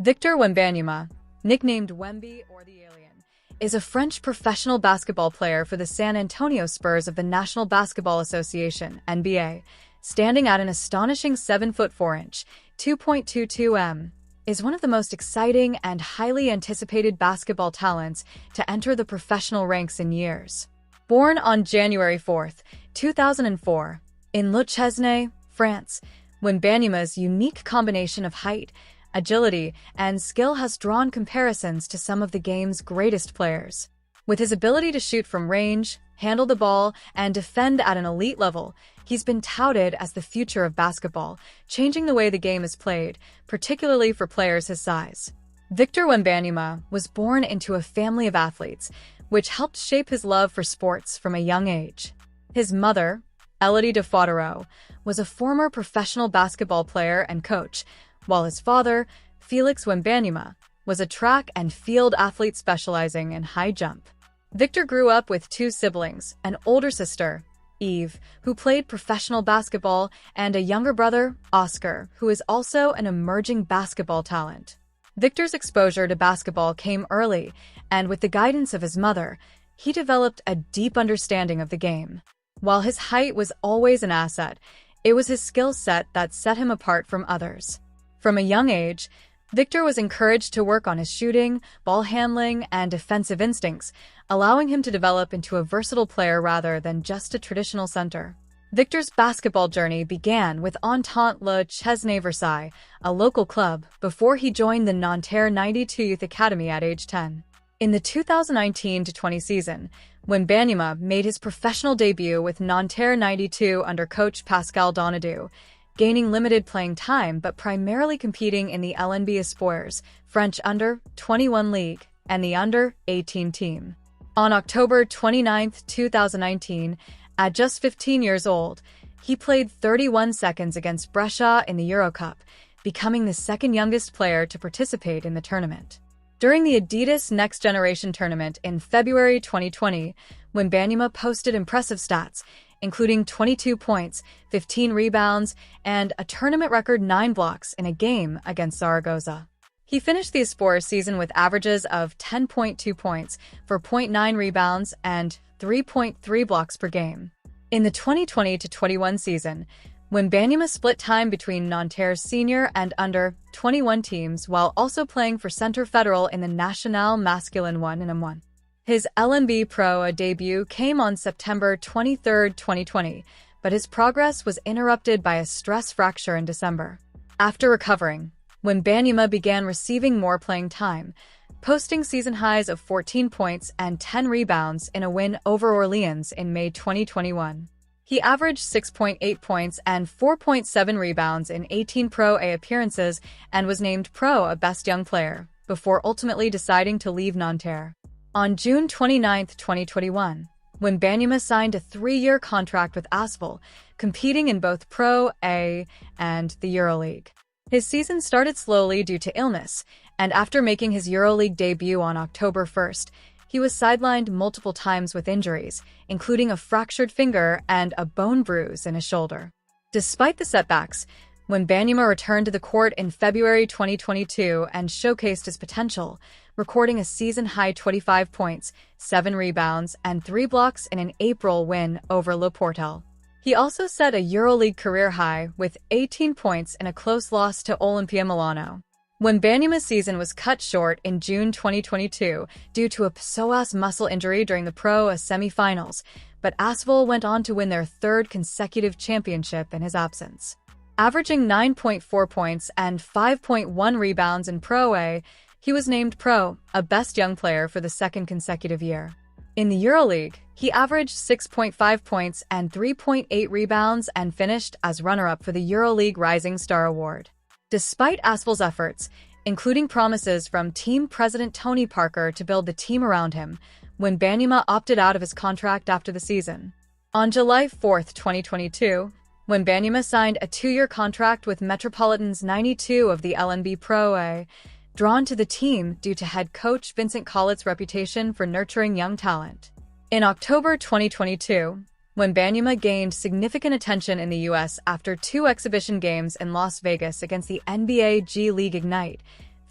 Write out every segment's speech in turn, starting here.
Victor Wembanyama, nicknamed Wemby or the Alien, is a French professional basketball player for the San Antonio Spurs of the National Basketball Association (NBA), standing at an astonishing 7 foot 4 inch (2.22 m), is one of the most exciting and highly anticipated basketball talents to enter the professional ranks in years. Born on January 4, 2004, in Le Chesnay, France, Wembanyama's unique combination of height, agility, and skill has drawn comparisons to some of the game's greatest players. With his ability to shoot from range, handle the ball, and defend at an elite level, he's been touted as the future of basketball, changing the way the game is played, particularly for players his size. Victor Wembanyama was born into a family of athletes, which helped shape his love for sports from a young age. His mother, Elodie DeFodero, was a former professional basketball player and coach, while his father, Felix Wembanyama, was a track and field athlete specializing in high jump. Victor grew up with two siblings, an older sister, Eve, who played professional basketball, and a younger brother, Oscar, who is also an emerging basketball talent. Victor's exposure to basketball came early, and with the guidance of his mother, he developed a deep understanding of the game. While his height was always an asset, it was his skill set that set him apart from others. From a young age, Victor was encouraged to work on his shooting, ball handling, and defensive instincts, allowing him to develop into a versatile player rather than just a traditional center. Victor's basketball journey began with Entente Le Chesnay Versailles, a local club, before he joined the Nanterre 92 Youth Academy at age 10. In the 2019-20 season, Wembanyama made his professional debut with Nanterre 92 under coach Pascal Donadue, gaining limited playing time but primarily competing in the LNB Spurs, French under-21 league, and the under-18 team. On October 29, 2019, at just 15 years old, he played 31 seconds against Brescia in the Eurocup, becoming the second youngest player to participate in the tournament. During the Adidas Next Generation tournament in February 2020, Wembanyama posted impressive stats, including 22 points, 15 rebounds, and a tournament record 9 blocks in a game against Zaragoza. He finished the Spurs season with averages of 10.2 points, 4.9 rebounds, and 3.3 blocks per game. In the 2020-21 season, Wembanyama split time between Nanterre's senior and under-21 teams while also playing for Centre Fédéral in the National Masculine 1-on-1. His LNB Pro debut came on September 23, 2020, but his progress was interrupted by a stress fracture in December. After recovering, Wembanyama began receiving more playing time, posting season highs of 14 points and 10 rebounds in a win over Orleans in May 2021. He averaged 6.8 points and 4.7 rebounds in 18 Pro A appearances and was named Pro A Best Young Player, before ultimately deciding to leave Nanterre. On June 29, 2021, Wembanyama signed a 3-year contract with ASVEL, competing in both Pro A and the EuroLeague. His season started slowly due to illness, and after making his EuroLeague debut on October 1st, he was sidelined multiple times with injuries, including a fractured finger and a bone bruise in his shoulder. Despite the setbacks, Wembanyama returned to the court in February 2022 and showcased his potential, recording a season-high 25 points, 7 rebounds, and 3 blocks in an April win over Le Portel. He also set a EuroLeague career high with 18 points in a close loss to Olimpia Milano. Wembanyama's season was cut short in June 2022 due to a psoas muscle injury during the Pro A semifinals, but ASVEL went on to win their 3rd consecutive championship in his absence. Averaging 9.4 points and 5.1 rebounds in Pro A, he was named Pro A Best Young Player for the 2nd consecutive year. In the EuroLeague, he averaged 6.5 points and 3.8 rebounds and finished as runner-up for the EuroLeague Rising Star Award. Despite ASVEL's efforts, including promises from team president Tony Parker to build the team around him, Wembanyama opted out of his contract after the season. On July 4, 2022, Wembanyama signed a 2-year contract with Metropolitans 92 of the LNB Pro A, drawn to the team due to head coach Vincent Collett's reputation for nurturing young talent. In October 2022, Wembanyama gained significant attention in the U.S. after 2 exhibition games in Las Vegas against the NBA G League Ignite,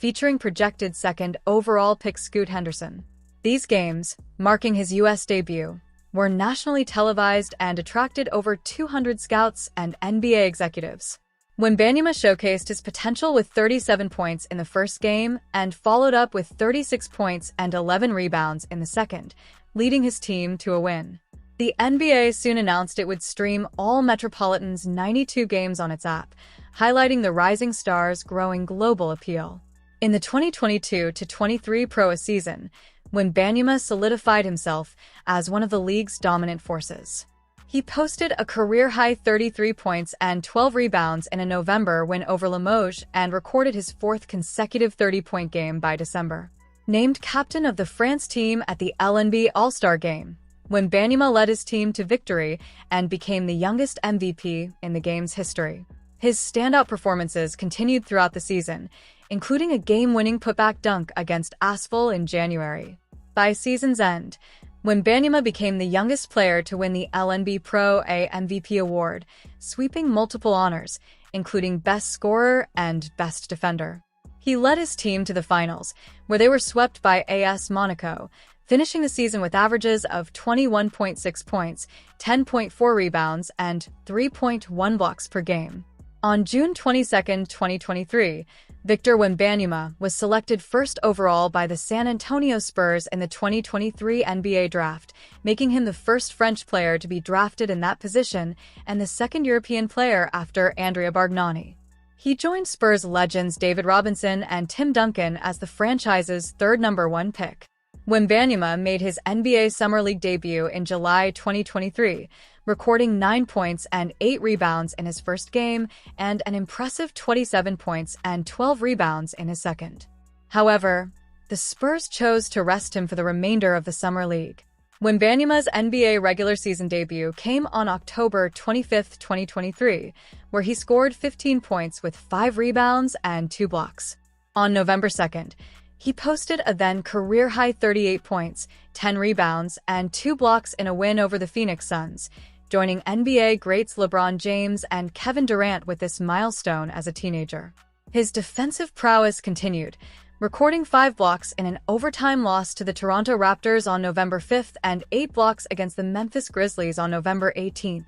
featuring projected second overall pick Scoot Henderson. These games, marking his U.S. debut, were nationally televised and attracted over 200 scouts and NBA executives. Wembanyama showcased his potential with 37 points in the first game and followed up with 36 points and 11 rebounds in the second, leading his team to a win. The NBA soon announced it would stream all Metropolitans' 92 games on its app, highlighting the rising star's growing global appeal. In the 2022-23 prowess season, Wembanyama solidified himself as one of the league's dominant forces. He posted a career-high 33 points and 12 rebounds in a November win over Limoges and recorded his fourth consecutive 30-point game by December. Named captain of the France team at the LNB All-Star Game, Wembanyama led his team to victory and became the youngest MVP in the game's history. His standout performances continued throughout the season, including a game-winning putback dunk against ASVEL in January. By season's end, Wembanyama became the youngest player to win the LNB Pro A MVP award, sweeping multiple honors, including Best Scorer and Best Defender. He led his team to the finals, where they were swept by AS Monaco, finishing the season with averages of 21.6 points, 10.4 rebounds, and 3.1 blocks per game. On June 22, 2023, Victor Wembanyama was selected first overall by the San Antonio Spurs in the 2023 NBA Draft, making him the first French player to be drafted in that position and the second European player after Andrea Bargnani. He joined Spurs legends David Robinson and Tim Duncan as the franchise's third #1 pick. Wembanyama made his NBA Summer League debut in July 2023, recording 9 points and 8 rebounds in his first game and an impressive 27 points and 12 rebounds in his second. However, the Spurs chose to rest him for the remainder of the Summer League. Wembanyama's NBA regular season debut came on October 25, 2023, where he scored 15 points with 5 rebounds and 2 blocks. On November 2nd, he posted a then career-high 38 points, 10 rebounds, and 2 blocks in a win over the Phoenix Suns, joining NBA greats LeBron James and Kevin Durant with this milestone as a teenager. His defensive prowess continued, recording 5 blocks in an overtime loss to the Toronto Raptors on November 5th and 8 blocks against the Memphis Grizzlies on November 18th,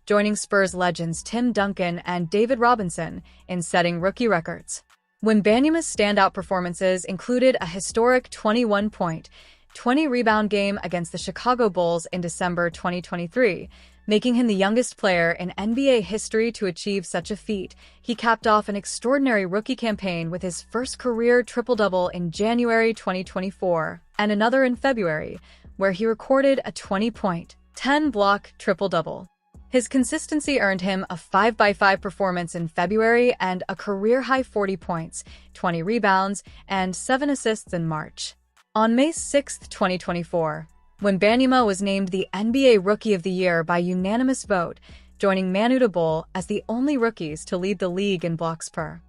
joining Spurs legends Tim Duncan and David Robinson in setting rookie records. Wembanyama's standout performances included a historic 21-point, 20-rebound game against the Chicago Bulls in December 2023, making him the youngest player in NBA history to achieve such a feat. He capped off an extraordinary rookie campaign with his first career triple-double in January 2024 and another in February, where he recorded a 20-point, 10-block triple-double. His consistency earned him a 5x5 performance in February and a career-high 40 points, 20 rebounds, and 7 assists in March. On May 6, 2024, Wembanyama was named the NBA Rookie of the Year by unanimous vote, joining Manu Ginobili as the only rookies to lead the league in blocks per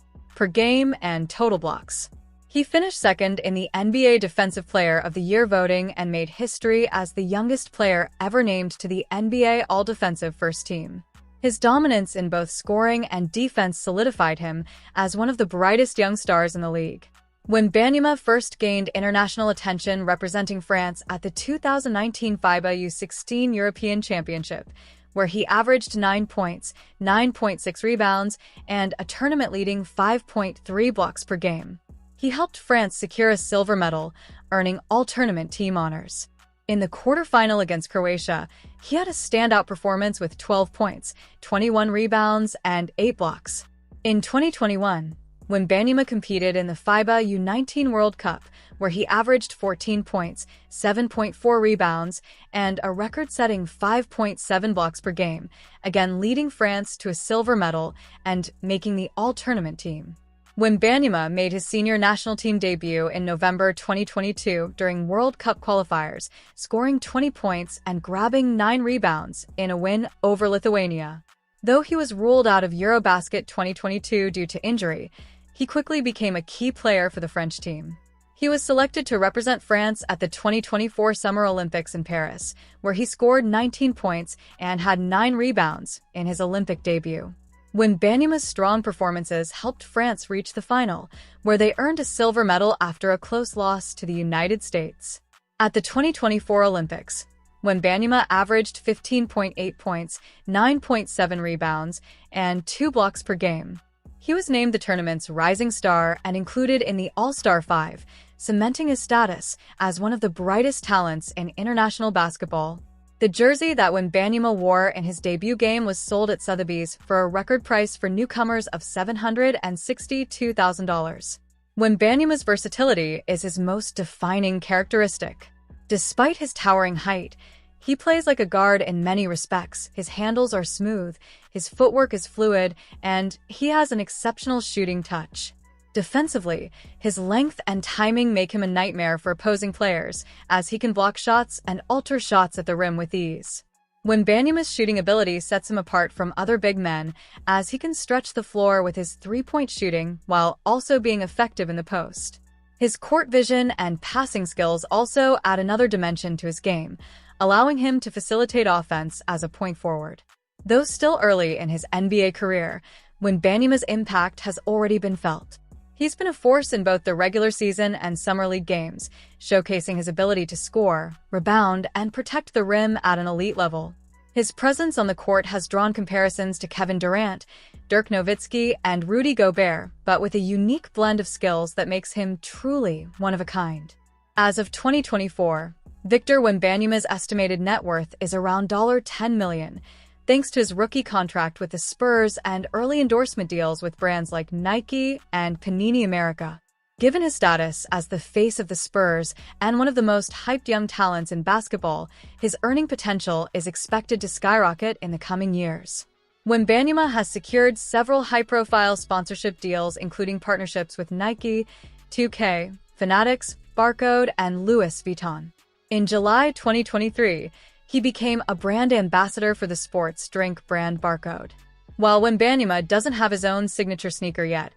game and total blocks. He finished second in the NBA Defensive Player of the Year voting and made history as the youngest player ever named to the NBA All-Defensive First Team. His dominance in both scoring and defense solidified him as one of the brightest young stars in the league. Wembanyama first gained international attention representing France at the 2019 FIBA U16 European Championship, where he averaged 9 points, 9.6 rebounds, and a tournament-leading 5.3 blocks per game. He helped France secure a silver medal, earning all-tournament team honors. In the quarterfinal against Croatia, he had a standout performance with 12 points, 21 rebounds, and 8 blocks. In 2021, Wembanyama competed in the FIBA U19 World Cup, where he averaged 14 points, 7.4 rebounds, and a record-setting 5.7 blocks per game, again leading France to a silver medal and making the all-tournament team. Wembanyama made his senior national team debut in November 2022 during World Cup qualifiers, scoring 20 points and grabbing 9 rebounds in a win over Lithuania. Though he was ruled out of Eurobasket 2022 due to injury, he quickly became a key player for the French team. He was selected to represent France at the 2024 Summer Olympics in Paris, where he scored 19 points and had 9 rebounds in his Olympic debut. Wembanyama's strong performances helped France reach the final, where they earned a silver medal after a close loss to the United States. At the 2024 Olympics, Wembanyama averaged 15.8 points, 9.7 rebounds, and 2 blocks per game. He was named the tournament's rising star and included in the All-Star 5, cementing his status as one of the brightest talents in international basketball. The jersey that Wembanyama wore in his debut game was sold at Sotheby's for a record price for newcomers of $762,000. Wembanyama's versatility is his most defining characteristic. Despite his towering height, he plays like a guard in many respects. His handles are smooth, his footwork is fluid, and he has an exceptional shooting touch. Defensively, his length and timing make him a nightmare for opposing players, as he can block shots and alter shots at the rim with ease. Wembanyama's shooting ability sets him apart from other big men, as he can stretch the floor with his three-point shooting while also being effective in the post. His court vision and passing skills also add another dimension to his game, allowing him to facilitate offense as a point forward. Though still early in his NBA career, Wembanyama's impact has already been felt. He's been a force in both the regular season and summer league games, showcasing his ability to score, rebound, and protect the rim at an elite level. His presence on the court has drawn comparisons to Kevin Durant, Dirk Nowitzki, and Rudy Gobert, but with a unique blend of skills that makes him truly one of a kind. As of 2024, Victor Wembanyama's estimated net worth is around $10 million, thanks to his rookie contract with the Spurs and early endorsement deals with brands like Nike and Panini America. Given his status as the face of the Spurs and one of the most hyped young talents in basketball, his earning potential is expected to skyrocket in the coming years. Wembanyama has secured several high-profile sponsorship deals, including partnerships with Nike, 2K, Fanatics, Barcode, and Louis Vuitton. In July 2023, he became a brand ambassador for the sports drink brand Barcode. While Wembanyama doesn't have his own signature sneaker yet,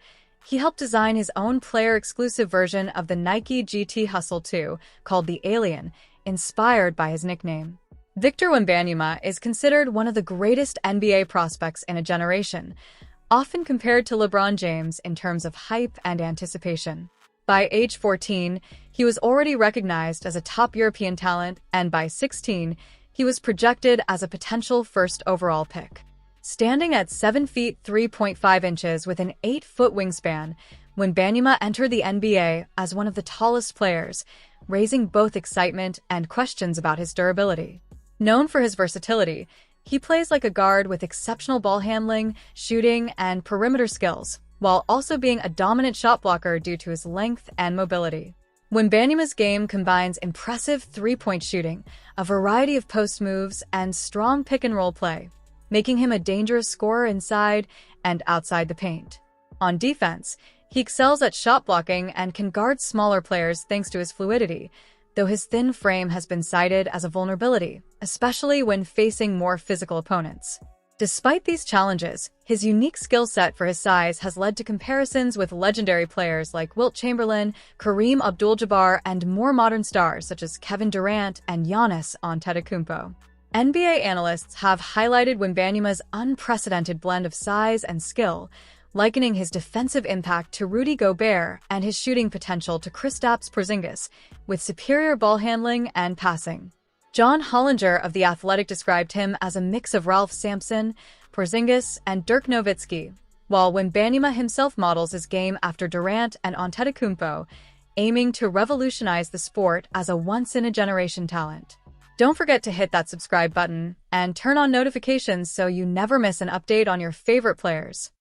he helped design his own player-exclusive version of the Nike GT Hustle 2, called the Alien, inspired by his nickname. Victor Wembanyama is considered one of the greatest NBA prospects in a generation, often compared to LeBron James in terms of hype and anticipation. By age 14, he was already recognized as a top European talent, and by 16, he was projected as a potential first overall pick. Standing at 7 feet 3.5 inches with an 8-foot wingspan, Wembanyama entered the NBA as one of the tallest players, raising both excitement and questions about his durability. Known for his versatility, he plays like a guard with exceptional ball handling, shooting, and perimeter skills, while also being a dominant shot blocker due to his length and mobility. Wembanyama's game combines impressive three-point shooting, a variety of post moves, and strong pick-and-roll play, making him a dangerous scorer inside and outside the paint. On defense, he excels at shot blocking and can guard smaller players thanks to his fluidity, though his thin frame has been cited as a vulnerability, especially when facing more physical opponents. Despite these challenges, his unique skill set for his size has led to comparisons with legendary players like Wilt Chamberlain, Kareem Abdul-Jabbar, and more modern stars such as Kevin Durant and Giannis Antetokounmpo. NBA analysts have highlighted Wembanyama's unprecedented blend of size and skill, likening his defensive impact to Rudy Gobert and his shooting potential to Kristaps Porzingis, with superior ball handling and passing. John Hollinger of The Athletic described him as a mix of Ralph Sampson, Porzingis, and Dirk Nowitzki, while Wembanyama himself models his game after Durant and Antetokounmpo, aiming to revolutionize the sport as a once-in-a-generation talent. Don't forget to hit that subscribe button and turn on notifications so you never miss an update on your favorite players.